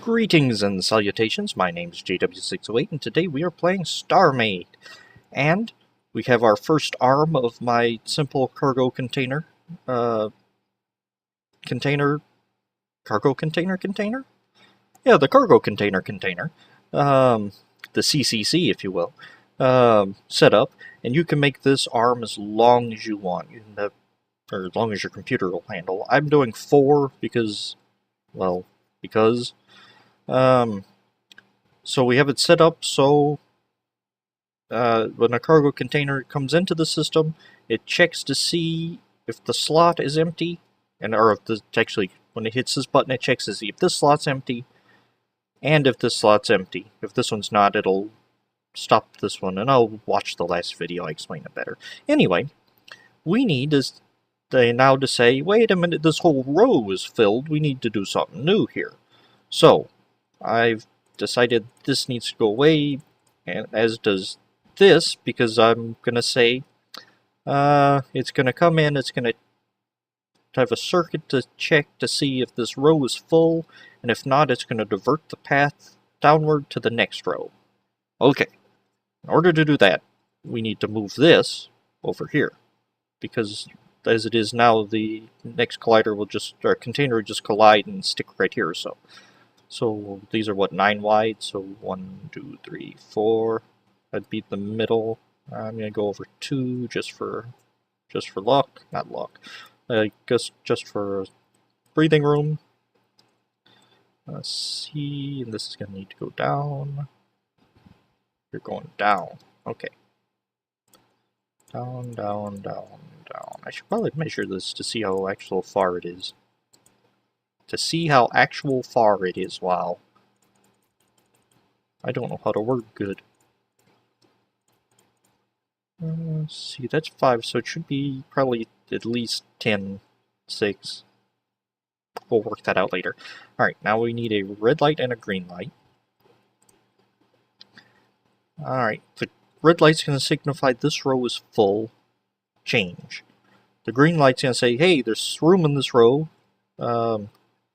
Greetings and salutations, my name is JW608 and today we are playing Starmade. And we have our first arm of my simple cargo container. Cargo container? Yeah, the cargo container. The CCC, if you will. Set up, and you can make this arm as long as you want, or as long as your computer will handle. I'm doing 4 because, well, so we have it set up so when a cargo container comes into the system, it checks to see if the slot is empty, or if actually when it hits this button, it checks to see if this slot's empty, and if this slot's empty. If this one's not, it'll stop this one, and I'll watch the last video. I explain it better. Anyway, we need now to say, wait a minute, this whole row is filled. We need to do something new here. So I've decided this needs to go away, and as does this, because I'm going to say it's going to come in, it's going to have a circuit to check to see if this row is full, and if not, it's going to divert the path downward to the next row. Okay, in order to do that, we need to move this over here, because as it is now, the next collider will container will just collide and stick right here, So these are what, 9 wide, so 1, 2, 3, 4. That'd be the middle. I'm gonna go over 2 just for luck, not luck. I guess just for breathing room. C, and this is gonna need to go down. You're going down. Okay. Down, down, down, down. I should probably measure this to see how actual far it is. Wow. I don't know how to word good. See, that's 5, so it should be probably at least 10, 6. We'll work that out later. Alright, now we need a red light and a green light. Alright, the red light's going to signify this row is full. Change. The green light's going to say, hey, there's room in this row.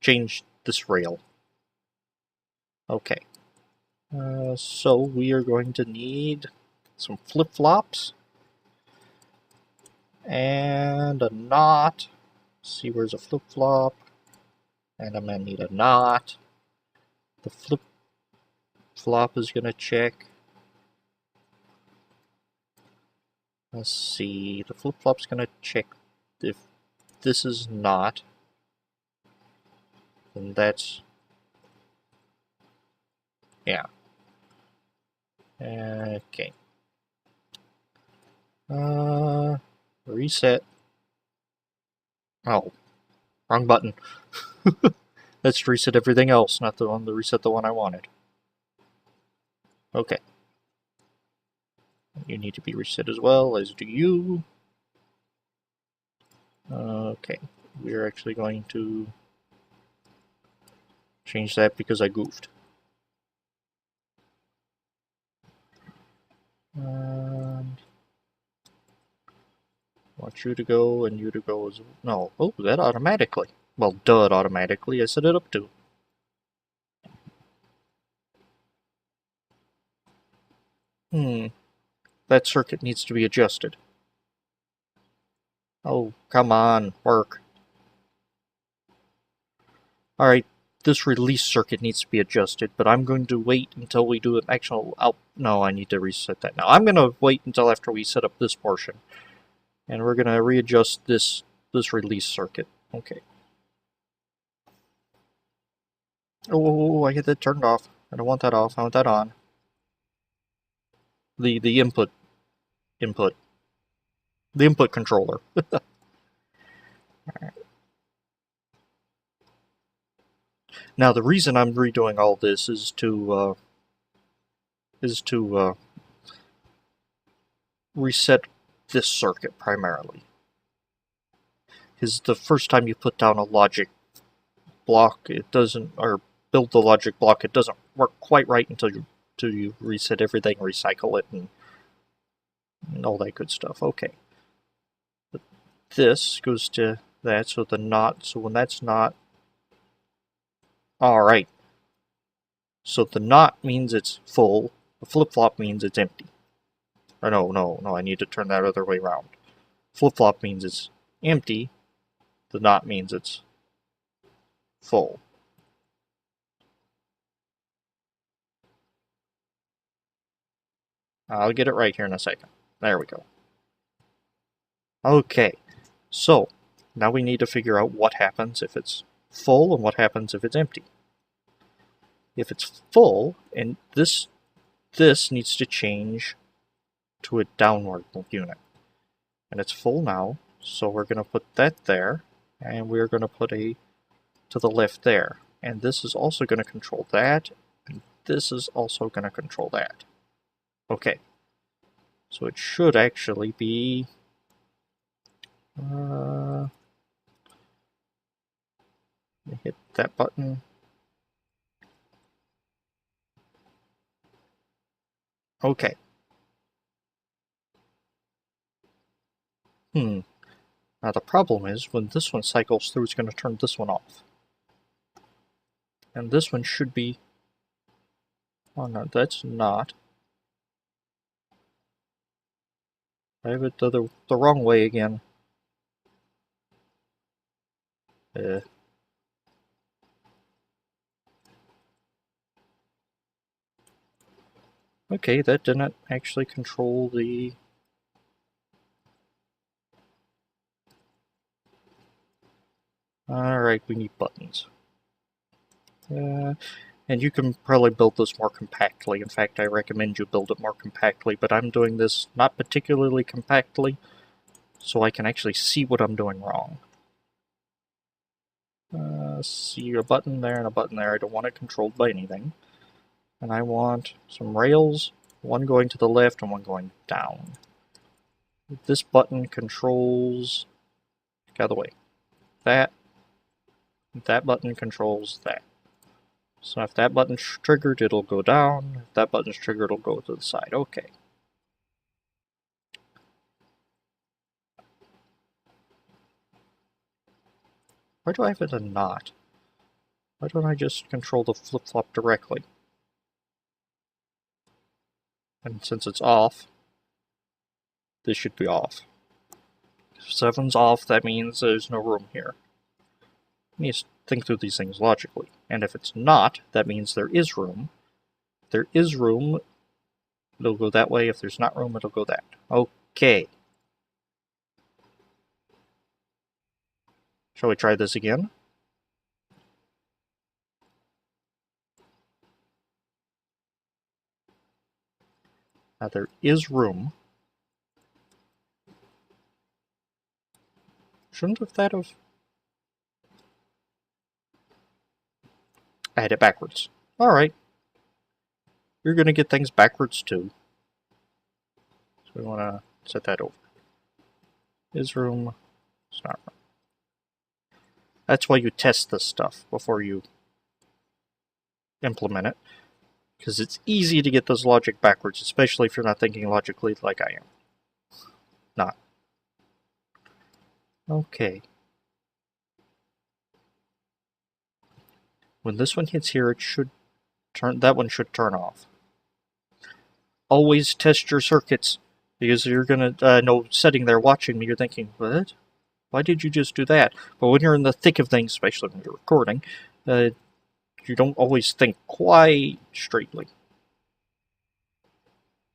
Change this rail. Okay. So we are going to need some flip-flops and a knot. Let's see, where's a flip-flop? And I'm going to need a knot. The flip-flop is going to check. Let's see, the flip-flop's going to check if this is not. And that's, yeah. Okay. Reset. Oh, wrong button. Let's reset everything else, not the one to reset the one I wanted. Okay. You need to be reset as well, as do you. Okay. We're actually going to change that because I goofed. Want you to go and you to go as no. Oh, that automatically. Well, duh, it automatically. I set it up to. That circuit needs to be adjusted. Oh, come on, work. Alright. This release circuit needs to be adjusted, but I'm going to wait until we do an actual no, I need to reset that now. I'm going to wait until after we set up this portion. And we're going to readjust this release circuit. Okay. Oh, I had that turned off. I don't want that off. I want that on. The input. The input controller. Alright. Now, the reason I'm redoing all this is to reset this circuit primarily. Because the first time you put down a logic block, it doesn't, or build the logic block, it doesn't work quite right until you reset everything, recycle it, and all that good stuff. Okay. But this goes to that, so the knot, so when that's not, alright. So the not means it's full, the flip-flop means it's empty. Or no, I need to turn that other way around. Flip-flop means it's empty, the not means it's full. I'll get it right here in a second. There we go. Okay, so now we need to figure out what happens if it's full and what happens if it's empty. If it's full, and this needs to change to a downward unit. And it's full now, so we're going to put that there, and we're going to put a to the left there. And this is also going to control that, and this is also going to control that. Okay, so it should actually be hit that button. Okay. Now the problem is, when this one cycles through, it's going to turn this one off. And this one should be... Oh no, that's not. I have it the wrong way again. Okay, that didn't actually control the... Alright, we need buttons. And you can probably build this more compactly. In fact, I recommend you build it more compactly, but I'm doing this not particularly compactly, so I can actually see what I'm doing wrong. See a button there and a button there. I don't want it controlled by anything. And I want some rails, one going to the left and one going down. This button controls... Get out of the way. That. That button controls that. So if that button's triggered, it'll go down. If that button's triggered, it'll go to the side. Okay. Why do I have it a not? Why don't I just control the flip-flop directly? And since it's off, this should be off. If 7's off, that means there's no room here. You need to think through these things logically. And if it's not, that means there is room. If there is room, it'll go that way. If there's not room, it'll go that. Okay. Shall we try this again? Now there is room. Shouldn't have that have... I had it backwards. Alright. You're going to get things backwards too. So we want to set that over. Is room. It's not room. That's why you test this stuff before you implement it. Because it's easy to get this logic backwards, especially if you're not thinking logically like I am. Not. Okay. When this one hits here, it should turn. That one should turn off. Always test your circuits, because you're gonna know sitting there watching me, you're thinking, what? Why did you just do that? But when you're in the thick of things, especially when you're recording, you don't always think quite straightly.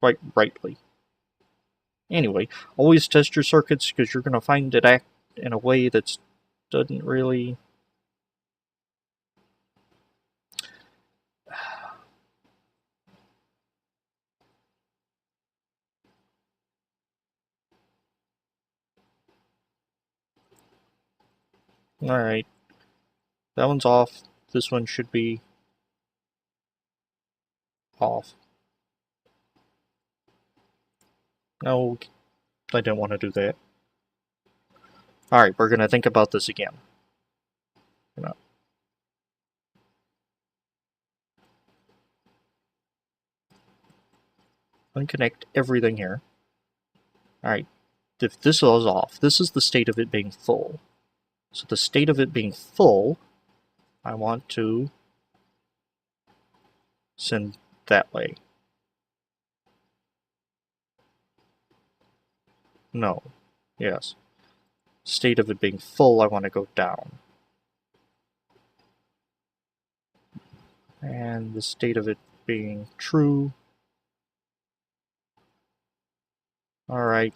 Quite rightly. Anyway, always test your circuits, because you're going to find it act in a way that doesn't really... Alright. That one's off. This one should be off. No, I didn't want to do that. Alright, we're going to think about this again. Unconnect everything here. Alright, if this is off, this is the state of it being full. So the state of it being full, I want to send that way. No. Yes. State of it being full, I want to go down. And the state of it being true. Alright.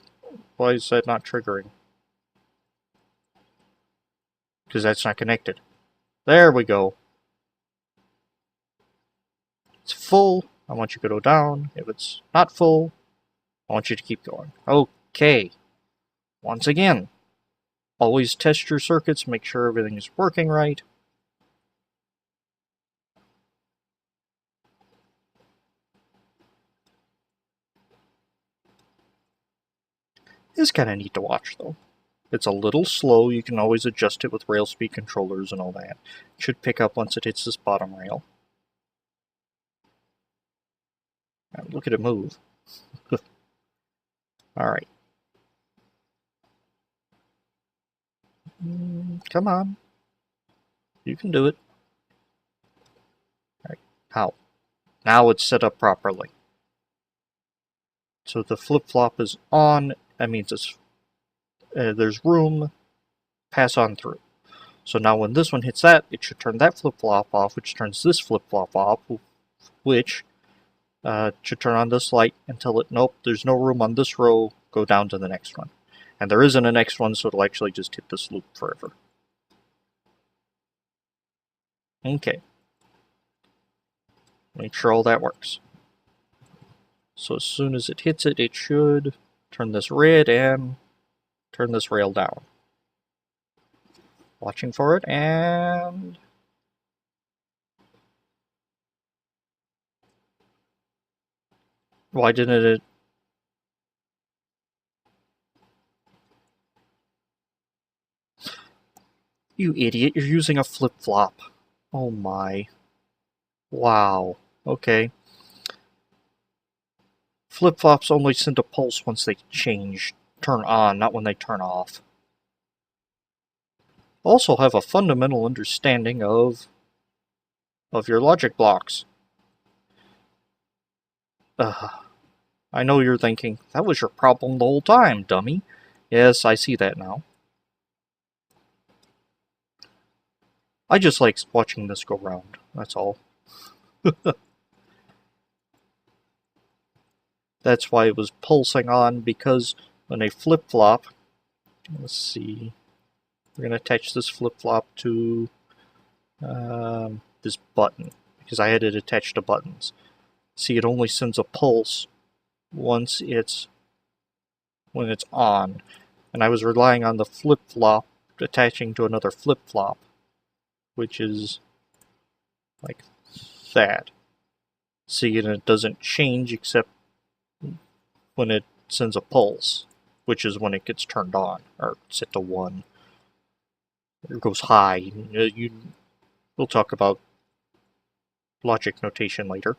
Why is that not triggering? Because that's not connected. There we go. It's full. I want you to go down. If it's not full, I want you to keep going. Okay. Once again, always test your circuits, make sure everything is working right. It's kind of neat to watch, though. It's a little slow. You can always adjust it with rail speed controllers and all that. It should pick up once it hits this bottom rail. And look at it move. Alright. Come on. You can do it. Alright. How? Now it's set up properly. So the flip-flop is on. That means it's there's room. Pass on through. So now when this one hits that, it should turn that flip-flop off, which turns this flip-flop off, which should turn on this light until it, nope, there's no room on this row, go down to the next one. And there isn't a next one, so it'll actually just hit this loop forever. Okay. Make sure all that works. So as soon as it hits it, it should turn this red and turn this rail down. Watching for it, and why didn't it? You idiot, you're using a flip-flop. Oh my. Wow. Okay. Flip-flops only send a pulse once they turn on, not when they turn off. Also have a fundamental understanding of your logic blocks. I know you're thinking, that was your problem the whole time, dummy. Yes, I see that now. I just like watching this go round, that's all. That's why it was pulsing on, because when they flip-flop, let's see, we're going to attach this flip-flop to this button, because I had it attached to buttons. See, it only sends a pulse when it's on, and I was relying on the flip-flop attaching to another flip-flop, which is like that. See, and it doesn't change except when it sends a pulse, which is when it gets turned on, or set to 1. It goes high. We'll talk about logic notation later.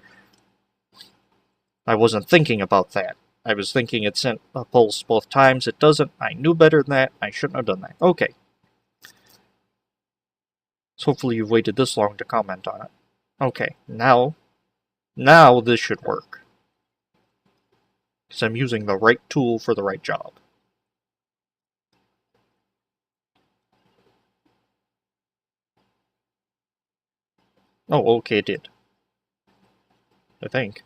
I wasn't thinking about that. I was thinking it sent a pulse both times. It doesn't. I knew better than that. I shouldn't have done that. Okay. So hopefully you've waited this long to comment on it. Okay, now this should work. Because I'm using the right tool for the right job. Oh, okay, it did. I think.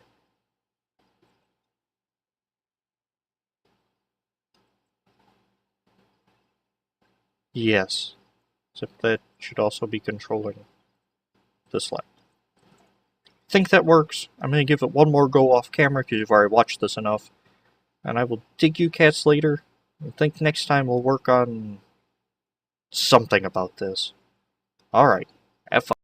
Yes. Except that should also be controlling this light. I think that works. I'm going to give it one more go off camera because you've already watched this enough. And I will dig you cats later. I think next time we'll work on something about this. Alright, have fun.